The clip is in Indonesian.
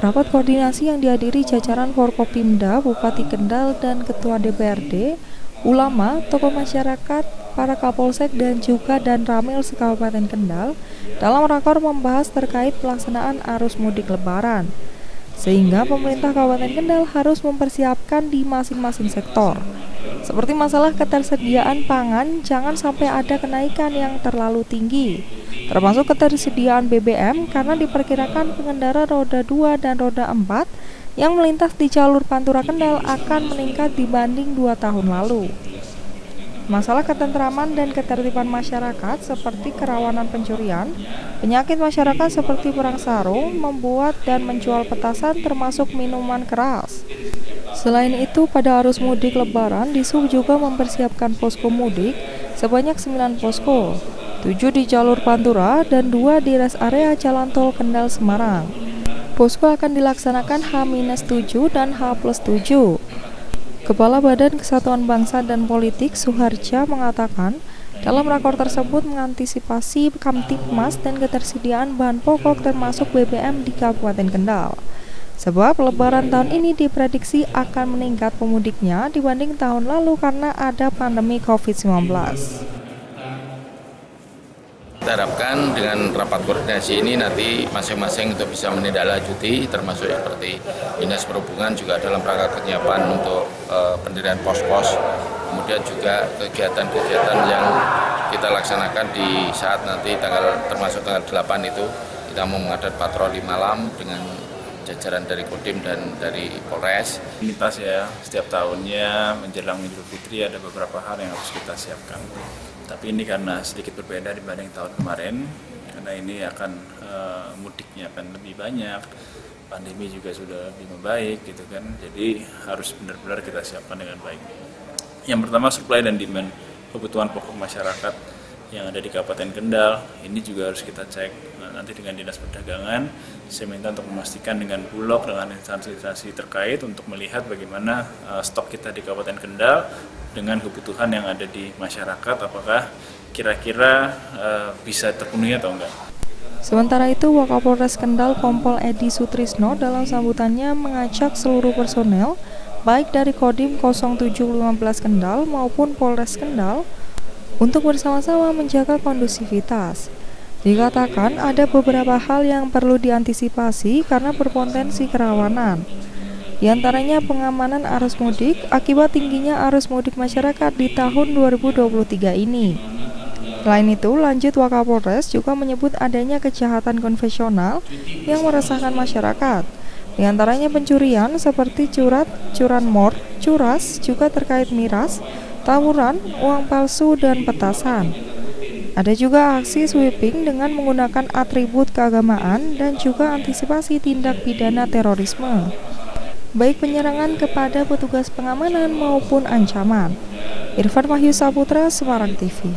Rapat koordinasi yang dihadiri jajaran Forkopimda, Bupati Kendal, dan Ketua DPRD, ulama, tokoh masyarakat, para Kapolsek, dan juga Danramil se-Kabupaten Kendal dalam rakor membahas terkait pelaksanaan arus mudik Lebaran, sehingga pemerintah Kabupaten Kendal harus mempersiapkan di masing-masing sektor. Seperti masalah ketersediaan pangan, jangan sampai ada kenaikan yang terlalu tinggi, termasuk ketersediaan BBM karena diperkirakan pengendara roda 2 dan roda 4 yang melintas di jalur Pantura Kendal akan meningkat dibanding 2 tahun lalu. Masalah ketentraman dan ketertiban masyarakat seperti kerawanan pencurian, penyakit masyarakat seperti perang sarung, membuat dan menjual petasan termasuk minuman keras. Selain itu, pada arus mudik Lebaran, Disub juga mempersiapkan posko mudik sebanyak 9 posko, 7 di jalur Pantura dan 2 di rest area Jalan Tol Kendal Semarang. Posko akan dilaksanakan H-7 dan H+7. Kepala Badan Kesatuan Bangsa dan Politik Suharja mengatakan, dalam rakor tersebut mengantisipasi Kamtipmas dan ketersediaan bahan pokok termasuk BBM di Kabupaten Kendal. Sebab Lebaran tahun ini diprediksi akan meningkat pemudiknya dibanding tahun lalu karena ada pandemi COVID-19. Kita harapkan dengan rapat koordinasi ini nanti masing-masing untuk bisa menindaklanjuti, termasuk seperti Dinas Perhubungan juga dalam rangka kesiapan untuk pendirian pos-pos, kemudian juga kegiatan-kegiatan yang kita laksanakan di saat nanti termasuk tanggal 8 itu kita mau mengadakan patroli malam dengan jajaran dari Kodim dan dari Polres. Lintas ya, setiap tahunnya menjelang Idul Fitri ada beberapa hal yang harus kita siapkan. Tapi ini karena sedikit berbeda dibanding tahun kemarin, karena ini akan mudiknya akan lebih banyak, pandemi juga sudah lebih membaik gitu kan. Jadi harus benar-benar kita siapkan dengan baik. Yang pertama, supply dan demand kebutuhan pokok masyarakat yang ada di Kabupaten Kendal, ini juga harus kita cek. Nanti dengan Dinas Perdagangan, saya minta untuk memastikan dengan Bulog, dengan instansi-instansi terkait untuk melihat bagaimana stok kita di Kabupaten Kendal dengan kebutuhan yang ada di masyarakat, apakah kira-kira bisa terpenuhi atau enggak. Sementara itu, Wakapolres Kendal Kompol Edi Sutrisno dalam sambutannya mengajak seluruh personel, baik dari Kodim 0715 Kendal maupun Polres Kendal, untuk bersama-sama menjaga kondusivitas. Dikatakan ada beberapa hal yang perlu diantisipasi karena berpotensi kerawanan. Di antaranya pengamanan arus mudik akibat tingginya arus mudik masyarakat di tahun 2023 ini. Selain itu, lanjut Wakapolres juga menyebut adanya kejahatan konvensional yang meresahkan masyarakat. Di antaranya pencurian seperti curanmor, curas, juga terkait miras, tawuran, uang palsu, dan petasan. Ada juga aksi sweeping dengan menggunakan atribut keagamaan dan juga antisipasi tindak pidana terorisme, baik penyerangan kepada petugas pengamanan maupun ancaman. Irfan Wahyu Saputra, Semarang TV.